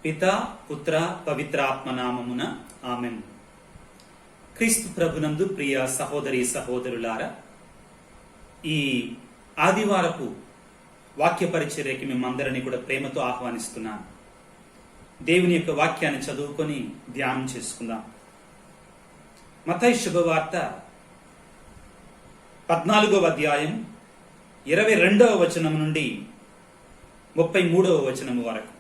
పిత పుత్ర పవిత్రాత్మ నామమున ఆమెన్. క్రీస్తు ప్రభునందు ప్రియ సహోదరి సహోదరులారా, ఈ ఆదివారపు వాక్య పరిచర్యకి మిమ్మందరినీ కూడా ప్రేమతో ఆహ్వానిస్తున్నాను. దేవుని యొక్క వాక్యాన్ని చదువుకొని ధ్యానం చేసుకుందాం. మత్తయి శుభవార్త 14వ అధ్యాయం 22వ వచనం నుండి 33వ వచనం వరకు.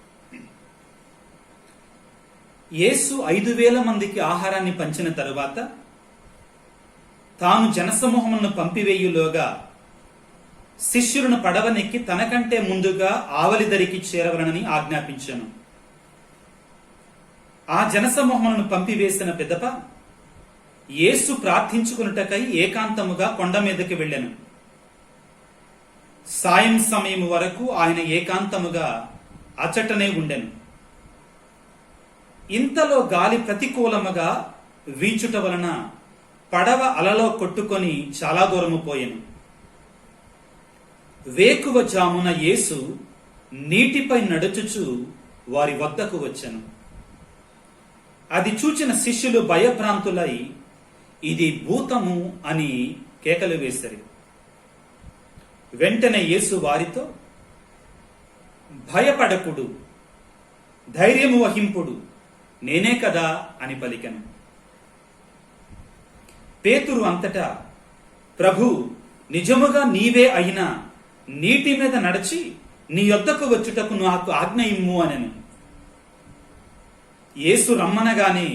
యేసు 5,000 మందికి ఆహారాన్ని పంచిన తరువాత తాను జనసమూహములను పంపివేయులోగా శిష్యులను పడవనెక్కి తనకంటే ముందుగా ఆవలిదరికి చేరవలనని ఆజ్ఞాపించాను. ఆ జనసమూహములను పంపివేసిన పిదప యేసు ప్రార్థించుకున్నటకై ఏకాంతముగా కొండ మీదకి వెళ్ళెను. సాయం సమయం వరకు ఆయన ఏకాంతముగా అచటనే ఉండెను. ఇంతలో గాలి ప్రతికూలముగా వీచుట వలన పడవ అలలో కొట్టుకొని చాలా దూరము పోయెను. వేకువ జామున యేసు నీటిపై నడుచుచు వారి వద్దకు వచ్చెను. అది చూచిన శిష్యులు భయభ్రాంతులై ఇది భూతము అని కేకలు వేసరి. వెంటనే యేసు వారితో, భయపడకుడు, ధైర్యము వహింపుడు, నేనే కదా అని పలికెను. పేతురు అంతటా, ప్రభు, నిజముగా నీవే అయినా నీటి మీద నడిచి నీ యొద్దకు వచ్చుటకు నాకు ఆజ్ఞ ఇమ్ము అనెను. యేసు రమ్మనగానే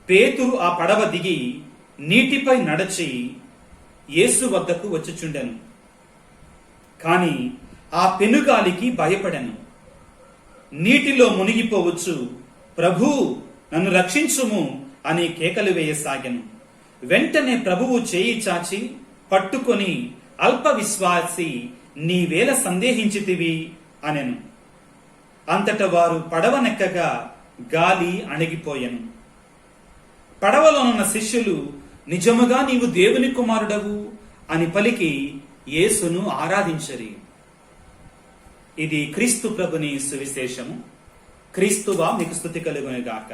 పేతురు ఆ పడవ దిగి నీటిపై నడచి యేసు వద్దకు వచ్చుచుండెను. కాని ఆ పెనుగాలికి భయపడెను. నీటిలో మునిగిపోవచ్చు, ప్రభూ, నన్ను రక్షించుము అని కేకలు వేయసాగెను. వెంటనే ప్రభువు చేయి చాచి పట్టుకొని, అల్ప విశ్వాసి, నీవేళ సందేహించితివి అనెను. అంతట వారు పడవనెక్కగా గాలి అణిగిపోయెను. పడవలోనున్న శిష్యులు, నిజముగా నీవు దేవుని కుమారుడవు అని పలికి యేసును ఆరాధించరి. ఇది క్రీస్తు ప్రభుని సువిశేషము. క్రీస్తువా మీకు స్తుతి కలుగునుగాక.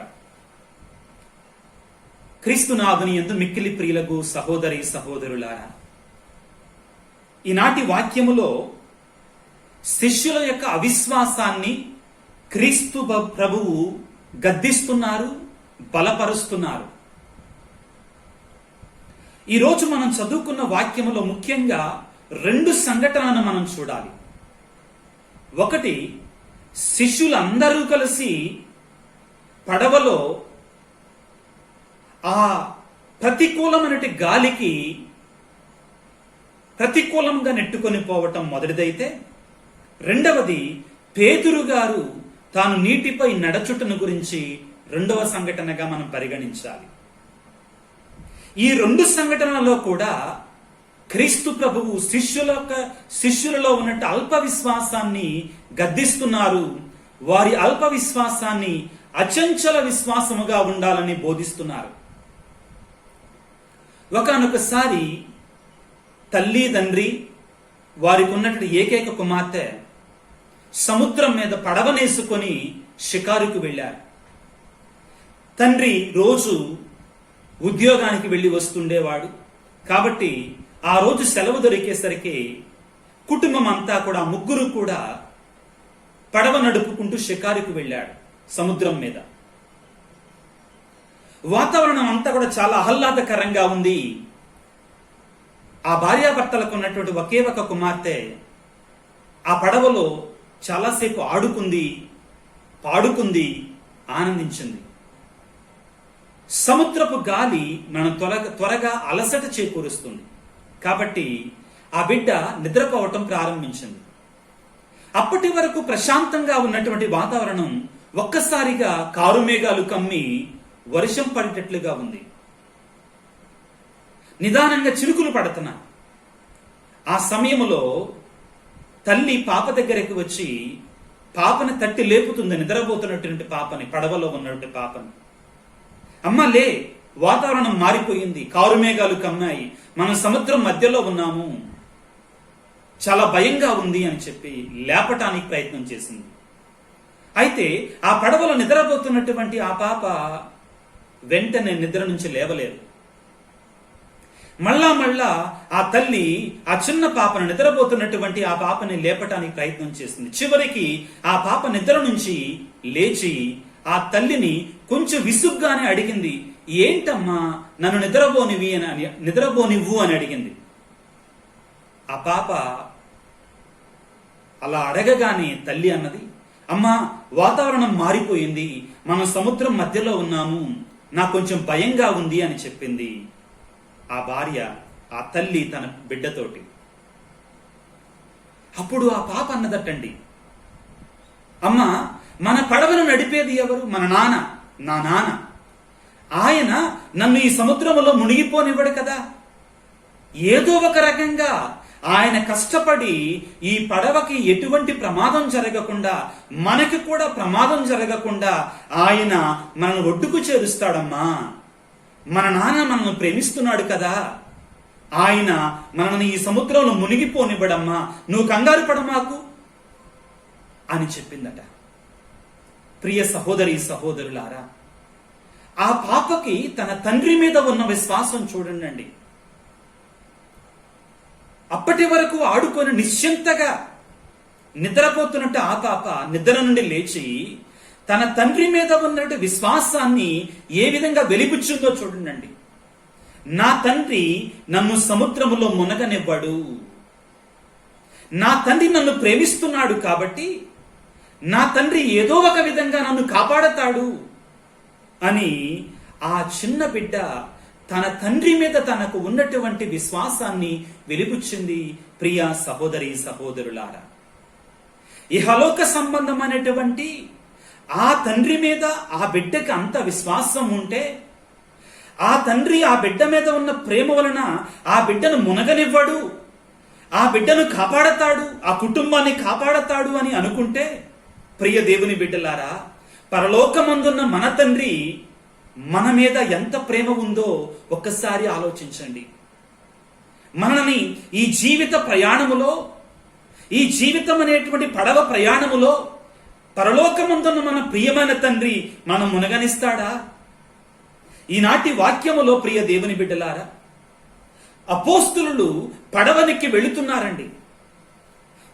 క్రీస్తునాథుని యందు మిక్కిలి ప్రియులకు సహోదరి సహోదరులారా, ఈనాటి వాక్యములో శిష్యుల యొక్క అవిశ్వాసాన్ని క్రీస్తు ప్రభువు గద్దిస్తున్నారు, బలపరుస్తున్నారు. ఈరోజు మనం చదువుకున్న వాక్యములో ముఖ్యంగా 2 సంఘటనలను మనం చూడాలి. ఒకటి, శిష్యులందరూ కలిసి పడవలో ఆ ప్రతికూలమైన గాలికి ప్రతికూలంగా నెట్టుకొని పోవటం మొదటిదైతే, రెండవది పేతురు గారు తాను నీటిపై నడచుటను గురించి 2వ సంఘటనగా మనం పరిగణించాలి. ఈ 2 సంఘటనలలో కూడా క్రీస్తు ప్రభువు శిష్యులలో ఉన్నట్టు అల్ప విశ్వాసాన్ని గద్దిస్తున్నారు. వారి అల్ప విశ్వాసాన్ని అచంచల విశ్వాసముగా ఉండాలని బోధిస్తున్నారు. ఒకానొకసారి తల్లి తండ్రి, వారికి ఉన్నటువంటి ఏకైక కుమార్తె సముద్రం మీద పడవనేసుకొని షికారుకు వెళ్ళారు. తండ్రి రోజు ఉద్యోగానికి వెళ్ళి వస్తుండేవాడు కాబట్టి ఆ రోజు సెలవు దొరికేసరికి కుటుంబం అంతా కూడా, ముగ్గురు కూడా పడవ నడుపుకుంటూ షికారుకు వెళ్ళాడు సముద్రం మీద. వాతావరణం అంతా కూడా చాలా ఆహ్లాదకరంగా ఉంది. ఆ భార్యాభర్తలకు ఉన్నటువంటి ఒకే ఒక కుమార్తె ఆ పడవలో చాలాసేపు ఆడుకుంది, పాడుకుంది, ఆనందించింది. సముద్రపు గాలి మనం త్వరగా అలసట చేకూరుస్తుంది కాబట్టి ఆ బిడ్డ నిద్రపోవటం ప్రారంభించింది. అప్పటి వరకు ప్రశాంతంగా ఉన్నటువంటి వాతావరణం ఒక్కసారిగా కారుమేఘాలు కమ్మి వర్షం పడేటట్లుగా ఉంది. నిదానంగా చినుకులు పడుతున్నా. ఆ సమయంలో తల్లి పాప దగ్గరికి వచ్చి పాపని తట్టి లేపుతుంది, నిద్రపోతున్నటువంటి పాపని, పడవలో ఉన్నటువంటి పాపని. అమ్మ లే, వాతావరణం మారిపోయింది, కారుమేఘాలు కమ్మాయి, మనం సముద్రం మధ్యలో ఉన్నాము, చాలా భయంగా ఉంది అని చెప్పి లేపటానికి ప్రయత్నం చేసింది. అయితే ఆ పడవలో నిద్రపోతున్నటువంటి ఆ పాప వెంటనే నిద్ర నుంచి లేవలేదు. మళ్ళా ఆ తల్లి ఆ చిన్న పాపను, నిద్రపోతున్నటువంటి ఆ పాపని లేపటానికి ప్రయత్నం చేస్తుంది. చివరికి ఆ పాప నిద్ర నుంచి లేచి ఆ తల్లిని కొంచెం విసుగ్గానే అడిగింది, ఏంటమ్మా నన్ను నిద్రపోనివ్వు అని అడిగింది. ఆ పాప అలా అడగగానే తల్లి అన్నది, అమ్మా వాతావరణం మారిపోయింది, మనం సముద్రం మధ్యలో ఉన్నాము, నాకు కొంచెం భయంగా ఉంది అని చెప్పింది ఆ భార్య, ఆ తల్లి తన బిడ్డతోటి. అప్పుడు ఆ పాప అన్నదటండి, అమ్మా మన పడవను నడిపేది ఎవరు? మన నాన్న, నా నాన్న. ఆయన నన్ను ఈ సముద్రంలో మునిగిపోనివ్వడు కదా. ఏదో ఒక రకంగా ఆయన కష్టపడి ఈ పడవకి ఎటువంటి ప్రమాదం జరగకుండా, మనకి కూడా ప్రమాదం జరగకుండా ఆయన మనల్ని ఒడ్డుకు చేరుస్తాడమ్మా. మన నాన్న మనల్ని ప్రేమిస్తున్నాడు కదా, ఆయన మనల్ని ఈ సముద్రంలో మునిగిపోనివ్వడమ్మా, నువ్వు కంగారు పడమాకు అని చెప్పిందట. ప్రియ సహోదరి సహోదరులారా, ఆ పాపకి తన తండ్రి మీద ఉన్న విశ్వాసం చూడండి. అప్పటి వరకు ఆడుకొని నిశ్చింతగా నిద్రపోతున్నట్టు ఆ పాప నిద్ర నుండి లేచి తన తండ్రి మీద ఉన్నట్టు విశ్వాసాన్ని ఏ విధంగా వెలిబుచ్చుందో చూడండి. నా తండ్రి నన్ను సముద్రములో మునగనివ్వడు, నా తండ్రి నన్ను ప్రేమిస్తున్నాడు కాబట్టి నా తండ్రి ఏదో ఒక విధంగా నన్ను కాపాడతాడు అని ఆ చిన్న బిడ్డ తన తండ్రి మీద తనకు ఉన్నటువంటి విశ్వాసాన్ని వెలిబుచ్చింది. ప్రియ సహోదరి సహోదరులారా, ఇహలోక సంబంధమైనటువంటి ఆ తండ్రి మీద ఆ బిడ్డకి అంత విశ్వాసం ఉంటే, ఆ తండ్రి ఆ బిడ్డ మీద ఉన్న ప్రేమ వలన ఆ బిడ్డను మునగనివ్వడు, ఆ బిడ్డను కాపాడతాడు, ఆ కుటుంబాన్ని కాపాడతాడు అని అనుకుంటే, ప్రియ దేవుని బిడ్డలారా, పరలోకమందున్న మన తండ్రి మన మీద ఎంత ప్రేమ ఉందో ఒక్కసారి ఆలోచించండి. మనల్ని ఈ జీవిత ప్రయాణములో, ఈ జీవితం అనేటువంటి పడవ ప్రయాణములో పరలోకమందున్న మన ప్రియమైన తండ్రి మనం మునగనిస్తాడా? ఈనాటి వాక్యములో ప్రియ దేవుని బిడ్డలారా, అపోస్తులు పడవనికి వెళుతున్నారండి.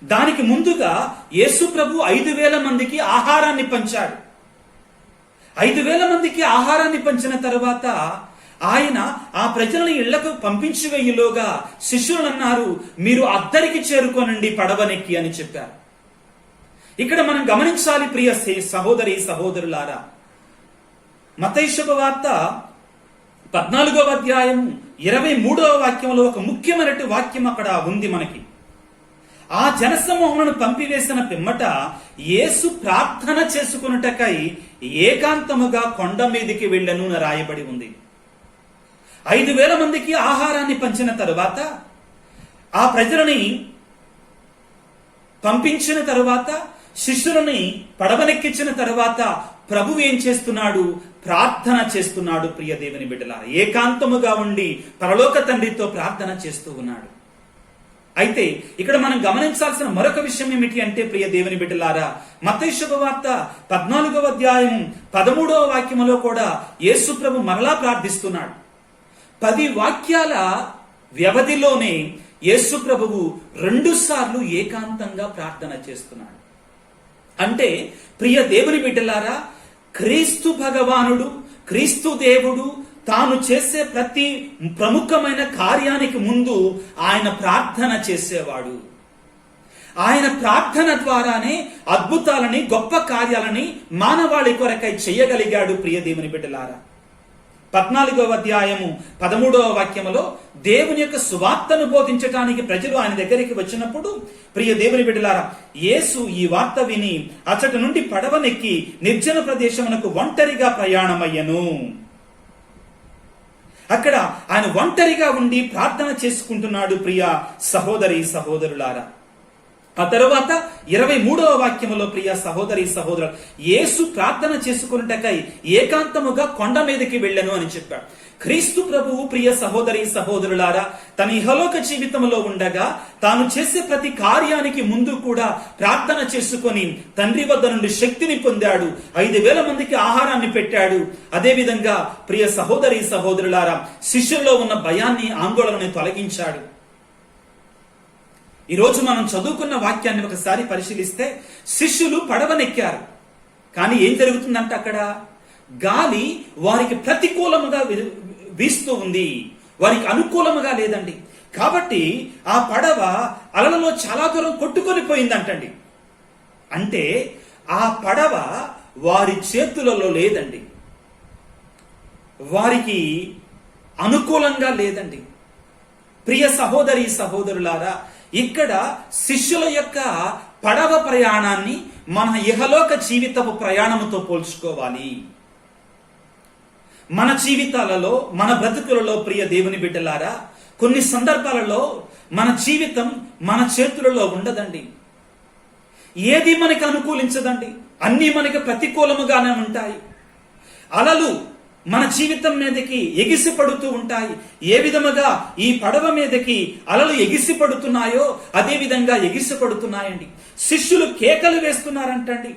దానికి ముందుగా యేసు ప్రభు 5,000 మందికి ఆహారాన్ని పంచాడు. 5,000 మందికి ఆహారాన్ని పంచిన తర్వాత ఆయన ఆ ప్రజలను ఇళ్లకు పంపించి వేయులోగా శిష్యులు అన్నారు, మీరు అద్దరికి చేరుకోనండి పడవనెక్కి అని చెప్పారు. ఇక్కడ మనం గమనించాలి ప్రియ సహోదరి సహోదరులారా, మత్తయి శుభవార్త 14వ అధ్యాయం 23వ వాక్యంలో ఒక ముఖ్యమైన వాక్యం అక్కడ ఉంది మనకి. ఆ జనసమూహములను పంపివేసిన పిమ్మట యేసు ప్రార్థన చేసుకొనుటకై ఏకాంతముగా కొండ మీదికి వెళ్ళను అని రాయబడి ఉంది. 5,000 మందికి ఆహారాన్ని పంచిన తరువాత, ఆ ప్రజలని పంపించిన తరువాత, శిష్యులని పడవనెక్కించిన తరువాత ప్రభువు ఏం చేస్తున్నాడు? ప్రార్థన చేస్తున్నాడు. ప్రియ దేవుని బిడ్డలారా, ఏకాంతముగా ఉండి పరలోక తండ్రితో ప్రార్థన చేస్తూ ఉన్నాడు. అయితే ఇక్కడ మనం గమనించాల్సిన మరొక విషయం ఏమిటి అంటే, ప్రియ దేవుని బిడ్డలారా, మత్తయి శుభవార్త 14వ అధ్యాయం 13వ వాక్యములో కూడా యేసు ప్రభు మరలా ప్రార్థిస్తున్నాడు. 10 వాక్యాల వ్యవధిలోనే యేసు ప్రభువు 2 సార్లు ఏకాంతంగా ప్రార్థన చేస్తున్నాడు. అంటే ప్రియ దేవుని బిడ్డలారా, క్రీస్తు భగవానుడు, క్రీస్తు దేవుడు తాను చేసే ప్రతి ప్రముఖమైన కార్యానికి ముందు ఆయన ప్రార్థన చేసేవాడు. ఆయన ప్రార్థన ద్వారానే అద్భుతాలని, గొప్ప కార్యాలని మానవాళి కొరకై చేయగలిగాడు. ప్రియ దేవుని బిడ్డలారా, 14వ అధ్యాయము 13వ వాక్యములో దేవుని యొక్క సువార్తను బోధించటానికి ప్రజలు ఆయన దగ్గరికి వచ్చినప్పుడు, ప్రియ దేవుని బిడ్డలారా, యేసు ఈ వార్త విని అచ్చటి నుండి పడవనెక్కి నిర్జన ప్రదేశమునకు ఒంటరిగా ప్రయాణమయ్యను. అక్కడ ఆయన ఒంటరిగా ఉండి ప్రార్థన చేసుకుంటున్నాడు. ప్రియ సహోదరి సహోదరులారా, ఆ తరువాత 23వ వాక్యములో ప్రియ సహోదరి సహోదరు, యేసు ప్రార్థన చేసుకున్నటకై ఏకాంతముగా కొండ మీదకి వెళ్ళను అని చెప్పాడు. క్రీస్తు ప్రభువు ప్రియ సహోదరి సహోదరులారా, తన ఇహలోక జీవితంలో ఉండగా తాను చేసే ప్రతి కార్యానికి ముందు కూడా ప్రార్థన చేసుకొని తండ్రి వద్ద నుండి శక్తిని పొందాడు. 5,000 మందికి ఆహారాన్ని పెట్టాడు. అదేవిధంగా ప్రియ సహోదరి సహోదరులారా, శిష్యుల్లో ఉన్న భయాన్ని, ఆందోళనని తొలగించాడు. ఈరోజు మనం చదువుకున్న వాక్యాన్ని ఒకసారి పరిశీలిస్తే, శిష్యులు పడవనెక్కారు. కానీ ఏం జరుగుతుందంటే అక్కడ గాలి వారికి ప్రతికూలముగా వీస్తూ ఉంది, వారికి అనుకూలముగా లేదండి. కాబట్టి ఆ పడవ అలలలో చాలా దూరం కొట్టుకొని పోయిందంటండి. అంటే ఆ పడవ వారి చేతులలో లేదండి, వారికి అనుకూలంగా లేదండి. ప్రియ సహోదరి సహోదరులారా, ఇక్కడ శిష్యుల యొక్క పడవ ప్రయాణాన్ని మన ఇహలోక జీవితపు ప్రయాణముతో పోల్చుకోవాలి. మన జీవితాలలో, మన బ్రతుకులలో ప్రియ దేవుని బిడ్డలారా, కొన్ని సందర్భాలలో మన జీవితం మన చేతులలో ఉండదండి. ఏది మనకి అనుకూలించదండి, అన్నీ మనకి ప్రతికూలముగానే ఉంటాయి. అలలు మన జీవితం మీదకి ఎగిసి పడుతూ ఉంటాయి. ఏ విధముగా ఈ పడవ మీదకి అలలు ఎగిసి పడుతున్నాయో అదే విధంగా ఎగిసి పడుతున్నాయండి. శిష్యులు కేకలు వేస్తున్నారంటండి,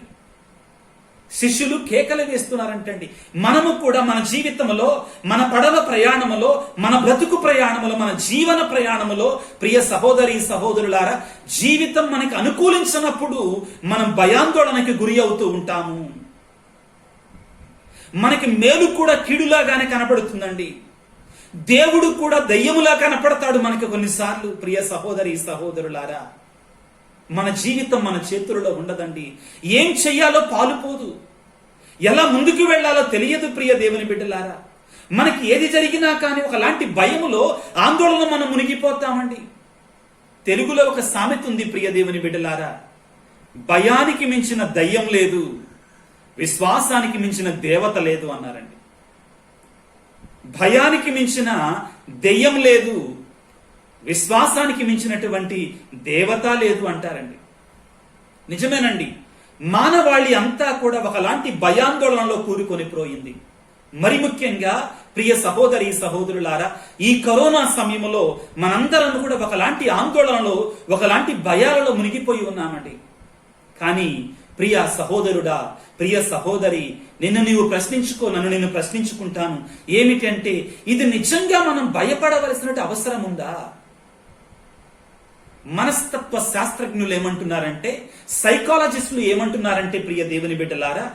శిష్యులు కేకలు వేస్తున్నారంటండి. మనము కూడా మన జీవితంలో, మన పడవ ప్రయాణములో, మన బ్రతుకు ప్రయాణములో, మన జీవన ప్రయాణములో ప్రియ సహోదరి సహోదరులారా, జీవితం మనకి అనుకూలించినప్పుడు మనం భయాందోళనకి గురి అవుతూ ఉంటాము. మనకి మేలు కూడా కీడులాగానే కనపడుతుందండి. దేవుడు కూడా దయ్యములా కనపడతాడు మనకి కొన్నిసార్లు. ప్రియ సహోదరి సహోదరులారా, మన జీవితం మన చేతుల్లో ఉండదండి. ఏం చెయ్యాలో పాలుపోదు, ఎలా ముందుకు వెళ్లాలో తెలియదు. ప్రియ దేవుని బిడ్డలారా, మనకి ఏది జరిగినా కానీ ఒకలాంటి భయములో, ఆందోళన మనం మునిగిపోతామండి. తెలుగులో ఒక సామెత ఉంది ప్రియ దేవుని బిడ్డలారా, భయానికి మించిన దయ్యం లేదు, విశ్వాసానికి మించిన దేవత లేదు అన్నారండి. భయానికి మించిన దెయ్యం లేదు, విశ్వాసానికి మించినటువంటి దేవత లేదు అంటారండి. నిజమేనండి, మానవాళి అంతా కూడా ఒకలాంటి భయాందోళనలో కూరుకొని పోయింది. మరి ముఖ్యంగా ప్రియ సహోదరి సహోదరులారా, ఈ కరోనా సమయంలో మనందరం కూడా ఒకలాంటి ఆందోళనలో, ఒకలాంటి భయాలలో మునిగిపోయి ఉన్నామండి. కానీ ప్రియ సహోదరుడా, ప్రియ సహోదరి, నిన్ను నీవు ప్రశ్నించుకో, నన్ను నేను ప్రశ్నించుకుంటాను. ఏమిటంటే, ఇది నిజంగా మనం భయపడవలసిన అవసరం ఉందా? మనస్తత్వ శాస్త్రజ్ఞులు ఏమంటున్నారంటే, సైకాలజిస్టులు ఏమంటున్నారంటే ప్రియ దేవుని బిడ్డలారా,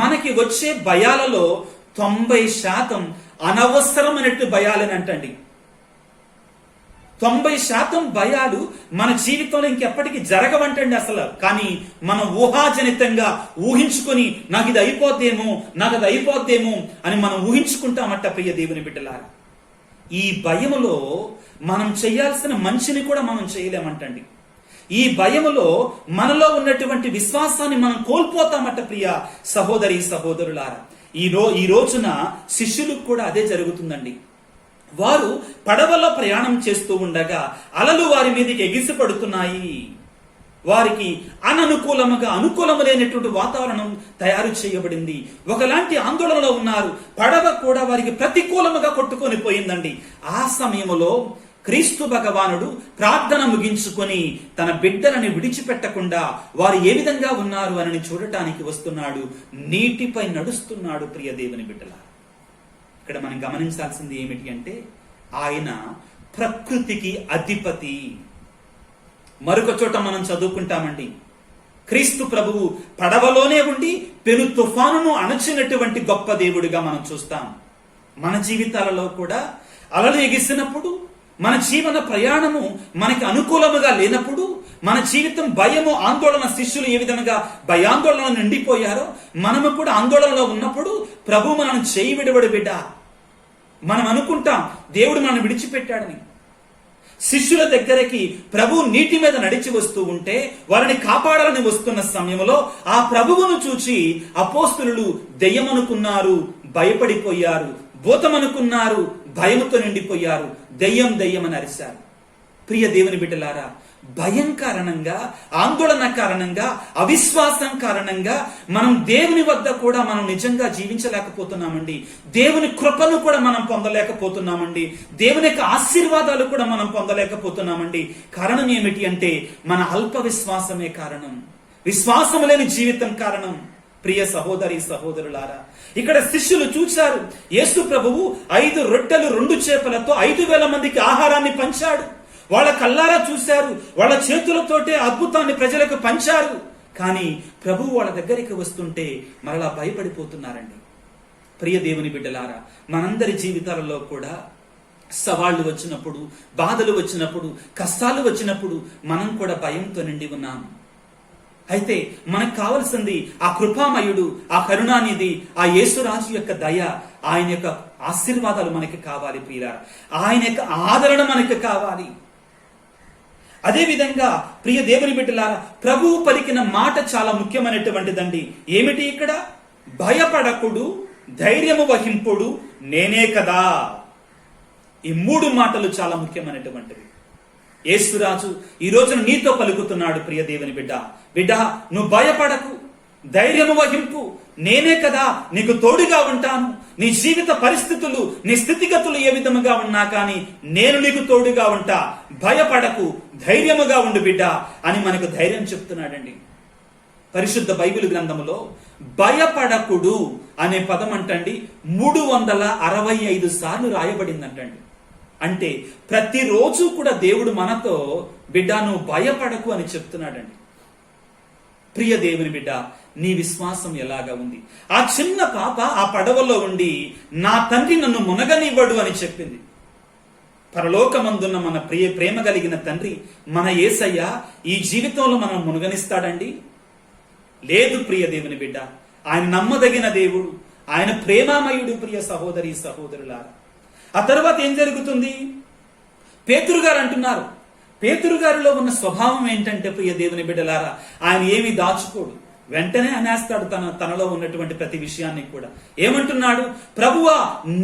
మనకి వచ్చే భయాలలో 90% అనవసరమైనట్టు భయాలేనంటండి. 90% భయాలు మన జీవితంలో ఇంకెప్పటికీ జరగవంటండి అసలు. కానీ మనం ఊహాజనితంగా ఊహించుకొని నాకు ఇది అయిపోద్దేమో, నాకు అది అయిపోద్దేమో అని మనం ఊహించుకుంటామట ప్రియ దేవుని బిడ్డలారా. ఈ భయములో మనం చేయాల్సిన మంచిని కూడా మనం చేయలేమంటండి. ఈ భయములో మనలో ఉన్నటువంటి విశ్వాసాన్ని మనం కోల్పోతామట ప్రియ సహోదరి సహోదరులారా. ఈ రోజున శిష్యులకు కూడా అదే జరుగుతుందండి. వారు పడవలో ప్రయాణం చేస్తూ ఉండగా అలలు వారి మీదకి ఎగిసి పడుతున్నాయి. వారికి అననుకూలముగా, అనుకూలము లేనటువంటి వాతావరణం తయారు చేయబడింది. ఒకలాంటి ఆందోళనలో ఉన్నారు. పడవ కూడా వారికి ప్రతికూలముగా కొట్టుకొని పోయిందండి. ఆ సమయంలో క్రీస్తు భగవానుడు ప్రార్థన ముగించుకొని తన బిడ్డలని విడిచిపెట్టకుండా వారు ఏ విధంగా ఉన్నారు అని చూడటానికి వస్తున్నాడు. నీటిపై నడుస్తున్నాడు. ప్రియ దేవుని బిడ్డల, ఇక్కడ మనం గమనించాల్సింది ఏమిటి అంటే, ఆయన ప్రకృతికి అధిపతి. మరొక చోట మనం చదువుకుంటామండి, క్రీస్తు ప్రభువు పడవలోనే ఉండి పెను తుఫానును అణచినటువంటి గొప్ప దేవుడిగా మనం చూస్తాం. మన జీవితాలలో కూడా అలలు ఎగిసినప్పుడు, మన జీవన ప్రయాణము మనకి అనుకూలముగా లేనప్పుడు, మన జీవితం భయము, ఆందోళన, శిష్యులు ఏ విధంగా భయాందోళన నిండిపోయారో మనము కూడా ఆందోళనలో ఉన్నప్పుడు ప్రభు మనం చేయి విడవడు బిడ్డ. మనం అనుకుంటాం దేవుడు మనం విడిచిపెట్టాడని. శిష్యుల దగ్గరికి ప్రభు నీటి మీద నడిచి వస్తూ ఉంటే వారిని కాపాడాలని వస్తున్న సమయంలో ఆ ప్రభువును చూచి అపోస్తలులు దెయ్యమనుకున్నారు, భయపడిపోయారు. భూతమనుకున్నారు, భయముతో నిండిపోయారు. దెయ్యం దెయ్యం అని అరిశారు. ప్రియ దేవుని బిడ్డలారా, భయం కారణంగా, ఆందోళన కారణంగా, అవిశ్వాసం కారణంగా మనం దేవుని వద్ద కూడా మనం నిజంగా జీవించలేకపోతున్నామండి. దేవుని కృపను కూడా మనం పొందలేకపోతున్నామండి. దేవుని యొక్క ఆశీర్వాదాలు కూడా మనం పొందలేకపోతున్నామండి. కారణం ఏమిటి అంటే మన అల్ప విశ్వాసమే కారణం. విశ్వాసం లేని జీవితం కారణం. ప్రియ సహోదరి సహోదరులారా, ఇక్కడ శిష్యులు చూశారు, యేసు ప్రభువు 5 రొట్టెలు 2 చేపలతో 5,000 మందికి ఆహారాన్ని పంచాడు. వాళ్ళ కల్లారా చూశారు, వాళ్ళ చేతులతోటే అద్భుతాన్ని ప్రజలకు పంచారు. కానీ ప్రభువు వాళ్ళ దగ్గరికి వస్తుంటే మరలా భయపడిపోతున్నారండి. ప్రియ దేవుని బిడ్డలారా, మనందరి జీవితాలలో కూడా సవాళ్లు వచ్చినప్పుడు, బాధలు వచ్చినప్పుడు, కష్టాలు వచ్చినప్పుడు మనం కూడా భయంతో నిండి ఉన్నాం. అయితే మనకు కావలసింది ఆ కృపామయుడు, ఆ కరుణానిధి, ఆ యేసురాజు యొక్క దయ, ఆయన యొక్క ఆశీర్వాదాలు మనకి కావాలి ప్రియులారా. ఆయన యొక్క ఆదరణ మనకి కావాలి. అదే విధంగా ప్రియ దేవుని బిడ్డలారా, ప్రభువు పలికిన మాట చాలా ముఖ్యమైనటువంటిదండి. ఏమిటి ఇక్కడ? భయపడకుడు, ధైర్యము వహింపుడు, నేనే కదా. ఈ 3 మాటలు చాలా ముఖ్యమైనటువంటివి. యేసురాజు ఈ రోజున నీతో పలుకుతున్నాడు, ప్రియ దేవుని బిడ్డ. బిడ్డ, నువ్వు భయపడకు, ధైర్యము వహింపు, నేనే కదా నీకు తోడుగా ఉంటాను. నీ జీవిత పరిస్థితులు, నీ స్థితిగతులు ఏ విధముగా ఉన్నా కానీ నేను నీకు తోడుగా ఉంటా. భయపడకు, ధైర్యముగా ఉండు బిడ్డ అని మనకు ధైర్యం చెప్తున్నాడండి. పరిశుద్ధ బైబిల్ గ్రంథములో భయపడకుడు అనే పదం అంటండి 365 సార్లు రాయబడిందంటండి. అంటే ప్రతిరోజు కూడా దేవుడు మనతో బిడ్డ నువ్వు భయపడకు అని చెప్తున్నాడండి. ప్రియ దేవుని బిడ్డ, నీ విశ్వాసం ఎలాగా ఉంది? ఆ చిన్న పాప ఆ పడవలో ఉండి నా తండ్రి నన్ను మునగనివ్వడు అని చెప్పింది. పరలోకమందున్న మన ప్రేమ కలిగిన తండ్రి, మన యేసయ్య ఈ జీవితంలో మనం మునగనిస్తాడండి? లేదు ప్రియ దేవుని బిడ్డ. ఆయన నమ్మదగిన దేవుడు, ఆయన ప్రేమామయుడు. ప్రియ సహోదరి సహోదరులారా, ఆ తర్వాత ఏం జరుగుతుంది? పేతురు గారు అంటున్నారు, పేతురు గారిలో ఉన్న స్వభావం ఏంటంటే ప్రియ దేవుని బిడ్డలారా, ఆయన ఏమి దాచుకోడు, వెంటనే అనేస్తాడు తనలో ఉన్నటువంటి ప్రతి విషయాన్ని కూడా. ఏమంటున్నాడు? ప్రభువా,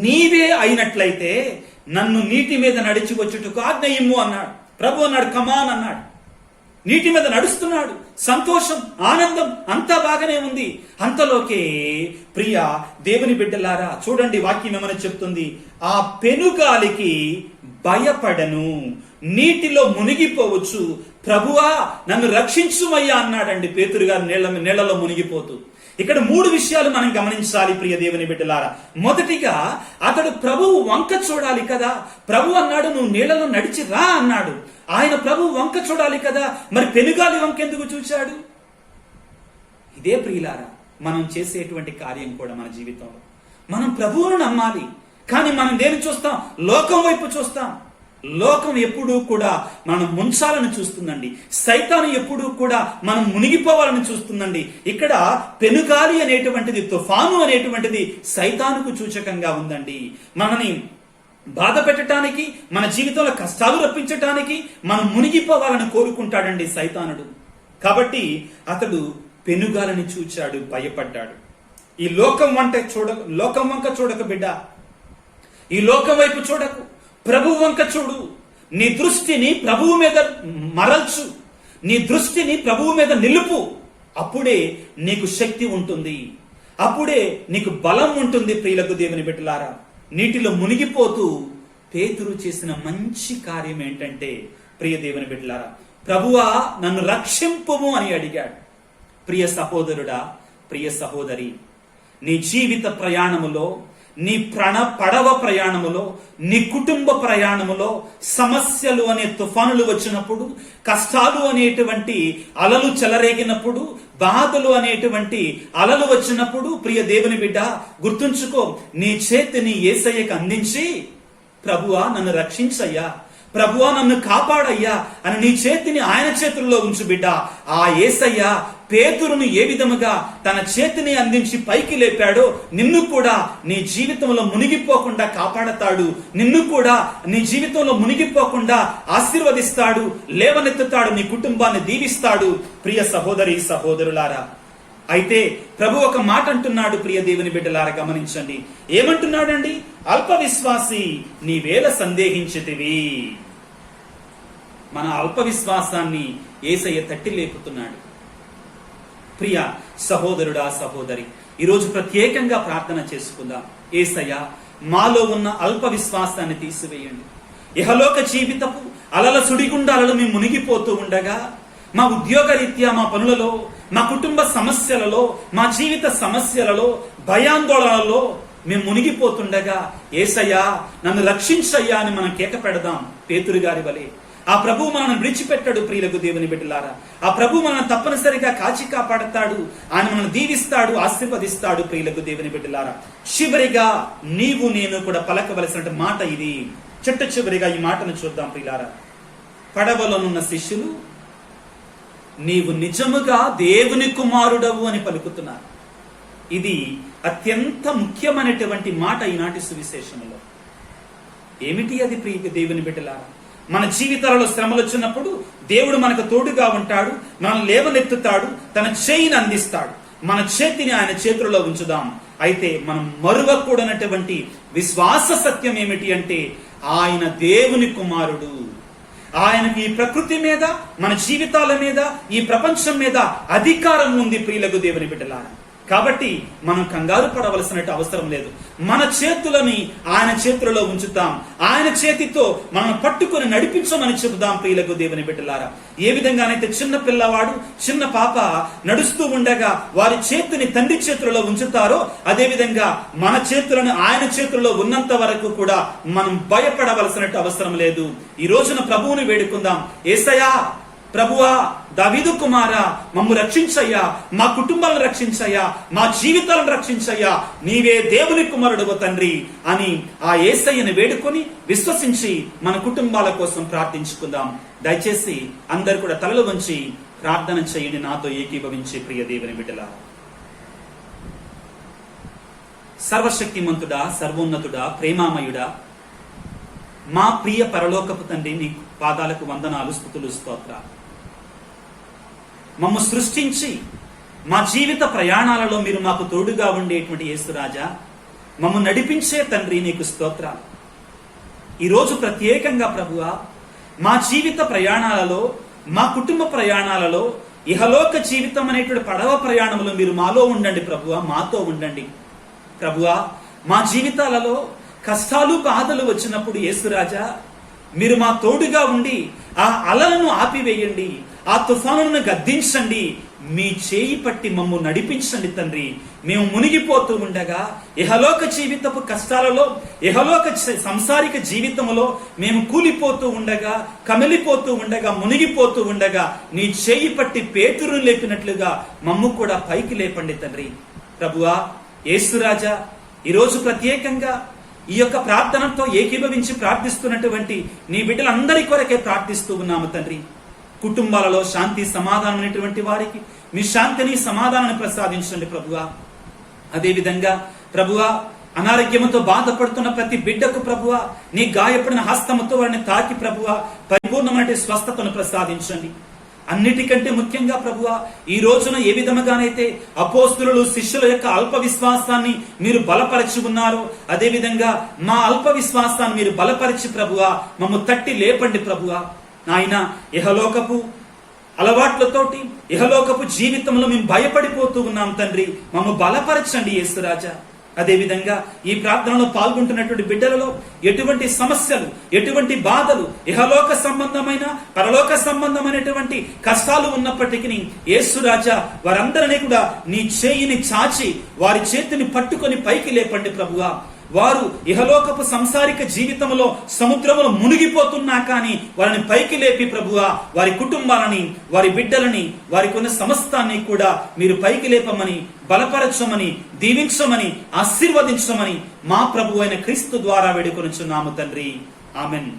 నీవే అయినట్లయితే నన్ను నీటి మీద నడిచి వచ్చుటకు ఆజ్ఞ ఇమ్ము అన్నాడు. ప్రభు అన్నాడు, కమాన్ అన్నాడు. నీటి మీద నడుస్తున్నాడు. సంతోషం, ఆనందం అంతా బాగానే ఉంది. అంతలోకే ప్రియ దేవుని బిడ్డలారా చూడండి, వాక్యం ఏమని చెప్తుంది? ఆ పెనుగాలికి భయపడను, నీటిలో మునిగిపోవచ్చు. ప్రభువా, నన్ను రక్షించుమయ్యా అన్నాడండి పేతురు గారు నీళ్లలో మునిగిపోతూ. ఇక్కడ 3 విషయాలు మనం గమనించాలి ప్రియ దేవుని బిడ్డలారా. మొదటిగా అతడు ప్రభువు వంక చూడాలి కదా. ప్రభు అన్నాడు, నువ్వు నీళ్లలో నడిచి రా అన్నాడు. ఆయన ప్రభువు వంక చూడాలి కదా, మరి పెనుగాలి వంక ఎందుకు చూశాడు? ఇదే ప్రియులారా మనం చేసేటువంటి కార్యం కూడా మన జీవితంలో. మనం ప్రభువును నమ్మాలి, కానీ మనం దేని చూస్తాం? లోకం వైపు చూస్తాం. లోకం ఎప్పుడూ కూడా మనం ముంచాలని చూస్తుందండి. సైతాను ఎప్పుడూ కూడా మనం మునిగిపోవాలని చూస్తుందండి. ఇక్కడ పెనుగాలి అనేటువంటిది, తుఫాను అనేటువంటిది సైతానుకు సూచకంగా ఉందండి. మనని బాధ పెట్టడానికి, మన జీవితంలో కష్టాలు రప్పించటానికి, మనం మునిగిపోవాలని కోరుకుంటాడండి సైతానుడు. కాబట్టి అతడు పెనుగాలని చూచాడు, భయపడ్డాడు. ఈ లోకం వంక చూడక బిడ్డ, ఈ లోకం వైపు చూడకు, ప్రభు వంక చూడు. నీ దృష్టిని ప్రభువు మీద మరల్చు, నీ దృష్టిని ప్రభువు మీద నిలుపు. అప్పుడే నీకు శక్తి ఉంటుంది, అప్పుడే నీకు బలం ఉంటుంది. ప్రియులకు దేవుని బిడ్డలారా, నీటిలో మునిగిపోతూ పేతురు చేసిన మంచి కార్యం ఏంటంటే ప్రియ దేవుని బిడ్డలారా, ప్రభువా నన్ను రక్షింపుము అని అడిగాడు. ప్రియ సహోదరుడా, ప్రియ సహోదరి, నీ జీవిత ప్రయాణములో, నీ పడవ ప్రయాణములో, నీ కుటుంబ ప్రయాణములో సమస్యలు అనే తుఫానులు వచ్చినప్పుడు, కష్టాలు అనేటువంటి అలలు చెలరేగినప్పుడు, బాధలు అనేటువంటి అలలు వచ్చినప్పుడు ప్రియ దేవుని బిడ్డ గుర్తుంచుకో, నీ చేతిని యేసయ్యకు అందించి ప్రభువా నన్ను రక్షించయ్యా, ప్రభువా నన్ను కాపాడయ్యా అని నీ చేతిని ఆయన చేతుల్లో ఉంచు బిడ్డ. ఆ యేసయ్య పేతురును ఏ విధముగా తన చేతిని అందించి పైకి లేపాడో నిన్ను కూడా నీ జీవితంలో మునిగిపోకుండా కాపాడతాడు. నిన్ను కూడా నీ జీవితంలో మునిగిపోకుండా ఆశీర్వదిస్తాడు, లేవనెత్తుతాడు, నీ కుటుంబాన్ని దీవిస్తాడు. ప్రియ సహోదరి సహోదరులారా, అయితే ప్రభు ఒక మాట అంటున్నాడు ప్రియ దేవుని బిడ్డలారా, గమనించండి. ఏమంటున్నాడండి? అల్ప విశ్వాసి, నీవేళ సందేహించితివి. మన అల్ప విశ్వాసాన్ని యేసయ్య తట్టి లేపుతున్నాడు. ప్రియ సహోదరుడా, సహోదరి, ఈరోజు ప్రత్యేకంగా ప్రార్థన చేసుకుందాం. యేసయ్య, మాలో ఉన్న అల్ప విశ్వాసాన్ని తీసివేయండి. ఇహలోక జీవితపు అలల సుడిగుండాలలో మేము మునిగిపోతూ ఉండగా, మా ఉద్యోగ రీత్యా, మా పనులలో, మా కుటుంబ సమస్యలలో, మా జీవిత సమస్యలలో, భయాందోళనలలో మేము మునిగిపోతుండగా, యేసయ్యా నన్ను రక్షించయ్యా అని మనం కేక పెడదాం. పేతురు గారి వలె ఆ ప్రభువు మనల్ని విడిచిపెట్టాడు. ప్రియులకు దేవుని బిడ్డలారా, ఆ ప్రభు మనల్ని తప్పనిసరిగా కాచి కాపాడతాడు. ఆయన మనల్ని దీవిస్తాడు, ఆశీర్వదిస్తాడు. ప్రియులకు దేవుని బిడ్డలారా, చివరిగా నీవు నేను కూడా పలకవలసిన మాట ఇది. చిట్ట చివరిగా ఈ మాటను చూద్దాం. ప్రియులారా, పడవలోనున్న శిష్యులు నీవు నిజముగా దేవుని కుమారుడవు అని పలుకుతున్నారు. ఇది అత్యంత ముఖ్యమైనటువంటి మాట ఈనాటి సువిశేషంలో. ఏమిటి అది? ప్రియ దేవుని బిడ్డలారా, మన జీవితాలలో శ్రమలు వచ్చినప్పుడు దేవుడు మనకు తోడుగా ఉంటాడు, మనల్ని లేవనెత్తుతాడు, తన చేయిని అందిస్తాడు. మన చేతిని ఆయన చేతులలో ఉంచుదాం. అయితే మనం మరువకూడనటువంటి విశ్వాస సత్యం ఏమిటి అంటే, ఆయన దేవుని కుమారుడు. ఆయనకి ఈ ప్రకృతి మీద, మన జీవితాల మీద, ఈ ప్రపంచం మీద అధికారం ఉంది. ప్రియులకు దేవుని బిడ్డలారా, కాబట్టి మనం కంగారు పడవలసిన అవసరం లేదు. మన చేతులని ఆయన చేతులలో ఉంచుతాం. ఆయన చేతితో మనం పట్టుకొని నడిపించమని చెబుదాం. ప్రియులకు దేవుని బిడ్డలారా, ఏ విధంగానైతే చిన్న పిల్లవాడు, చిన్న పాప నడుస్తూ ఉండగా వారి చేతిని తండ్రి చేతులలో ఉంచుతారో, అదే విధంగా మన చేతులను ఆయన చేతుల్లో ఉన్నంత వరకు కూడా మనం భయపడవలసిన అవసరం లేదు. ఈ రోజున ప్రభువుని వేడుకుందాం. యేసయ్యా, ప్రభువా, దావీదు కుమారా, మమ్ము రక్షించయ్యా, మా కుటుంబాలను రక్షించయ్యా, మా జీవితాలను రక్షించయ్యా, నీవే దేవుని కుమారుడు తండ్రి అని ఆ యేసయ్యను వేడుకొని విశ్వసించి మన కుటుంబాల కోసం ప్రార్థించుకుందాం. దయచేసి అందరు కూడా తలలు వంచి ప్రార్థన చేయండి, నాతో ఏకీభవించి. ప్రియ దేవుని బిడ్డలారా, సర్వశక్తిమంతుడా, సర్వోన్నతుడా, ప్రేమామయుడా, మా ప్రియ పరలోకపు తండ్రి, నీ పాదాలకు వందనాలు, స్తుతులు, స్తోత్రాలు. మమ్ము సృష్టించి మా జీవిత ప్రయాణాలలో మీరు మాకు తోడుగా ఉండేటువంటి యేసురాజా, మమ్ము నడిపించే తండ్రి, నీకు స్తోత్రాలు. ఈరోజు ప్రత్యేకంగా ప్రభువా, మా జీవిత ప్రయాణాలలో, మా కుటుంబ ప్రయాణాలలో, ఇహలోక జీవితం అనేటువంటి పడవ ప్రయాణంలో మీరు మాలో ఉండండి ప్రభువా, మాతో ఉండండి ప్రభువా. మా జీవితాలలో కష్టాలు, బాధలు వచ్చినప్పుడు యేసురాజా, మీరు మా తోడుగా ఉండి ఆ అలలను ఆపివేయండి, ఆ తుఫానులను గద్దించండి, మీ చేయి పట్టి మమ్ము నడిపించండి తండ్రి. మేము మునిగిపోతూ ఉండగా, ఇహలోక జీవితపు కష్టాలలో, ఇహలోక సంసారిక జీవితంలో మేము కూలిపోతూ ఉండగా, కమిలిపోతూ ఉండగా, మునిగిపోతూ ఉండగా, నీ చేయి పట్టి పేతురును లేపినట్లుగా మమ్ము కూడా పైకి లేపండి తండ్రి. ప్రభువా, యేసురాజా, ఈరోజు ప్రత్యేకంగా ఈ యొక్క ప్రార్థనతో ఏకీభవించి ప్రార్థిస్తున్నటువంటి నీ బిడ్డలందరి కొరకే ప్రార్థిస్తూ ఉన్నాము తండ్రి. కుటుంబాలలో శాంతి సమాధానం అనేటువంటి వారికి మీ శాంతిని, సమాధానాన్ని ప్రసాదించండి ప్రభువా. అదేవిధంగా ప్రభువా, అనారోగ్యంతో బాధపడుతున్న ప్రతి బిడ్డకు ప్రభువా, నీ గాయపడిన హస్తముతో వారిని తాకి ప్రభువా పరిపూర్ణమైన స్వస్థతను ప్రసాదించండి. అన్నిటికంటే ముఖ్యంగా ప్రభువా, ఈ రోజున ఏ విధముగానైతే అపోస్తులు, శిష్యుల యొక్క అల్ప విశ్వాసాన్ని మీరు బలపరిచి ఉన్నారో, అదే విధంగా మా అల్ప విశ్వాసాన్ని మీరు బలపరిచి ప్రభువా మమ్ము తట్టి లేపండి ప్రభువా. నాయన, ఇహలోకపు అలవాట్లతోటి, ఇహలోకపు జీవితంలో మేము భయపడిపోతూ ఉన్నాం తండ్రి, మమ్ము బలపరచండి యేసురాజా. అదేవిధంగా ఈ ప్రార్థనలో పాల్గొంటున్నటువంటి బిడ్డలలో ఎటువంటి సమస్యలు, ఎటువంటి బాధలు, ఇహలోక సంబంధమైన, పరలోక సంబంధమైనటువంటి కష్టాలు ఉన్నప్పటికీ యేసురాజా వారందరినీ కూడా నీ చేయిని చాచి వారి చేతిని పట్టుకొని పైకి లేపండి ప్రభువా. వారు ఇహలోకపు సంసారిక జీవితంలో సముద్రములో మునిగిపోతున్నా కానీ వారిని పైకి లేపి ప్రభువా వారి కుటుంబాలని, వారి బిడ్డలని, వారికి ఉన్న సమస్తాన్ని కూడా మీరు పైకి లేపమని, బలపరచమని, దీవించమని, ఆశీర్వదించమని మా ప్రభు అయిన క్రీస్తు ద్వారా వేడుకొనుచున్నాము తండ్రి. ఆమెన్.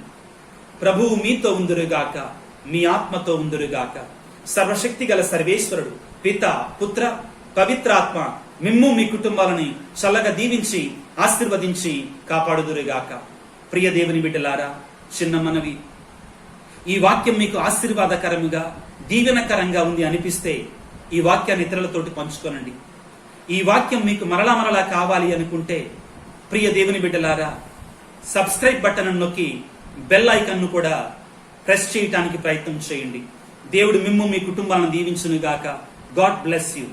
ప్రభువు మీతో ఉందురుగాక, మీ ఆత్మతో ఉందురుగాక. సర్వశక్తి గల సర్వేశ్వరుడు పిత, పుత్ర, పవిత్రాత్మ మిమ్ము మీ కుటుంబాలని చల్లగా దీవించి ఆశీర్వదించి కాపాడుదురుగాక. ప్రియ దేవుని బిడ్డలారా, చిన్న మనవి, ఈ వాక్యం మీకు ఆశీర్వాదకరముగా, దీవెనకరంగా ఉంది అనిపిస్తే ఈ వాక్యాన్ని ఇతరులతోటి పంచుకోనండి. ఈ వాక్యం మీకు మరలా కావాలి అనుకుంటే ప్రియ దేవుని బిడ్డలారా, సబ్స్క్రైబ్ బటన్ నొక్కి బెల్ ఐకాన్ను కూడా ప్రెస్ చేయటానికి ప్రయత్నం చేయండి. దేవుడు మిమ్ము మీ కుటుంబాలను దీవించును గాక. God bless you.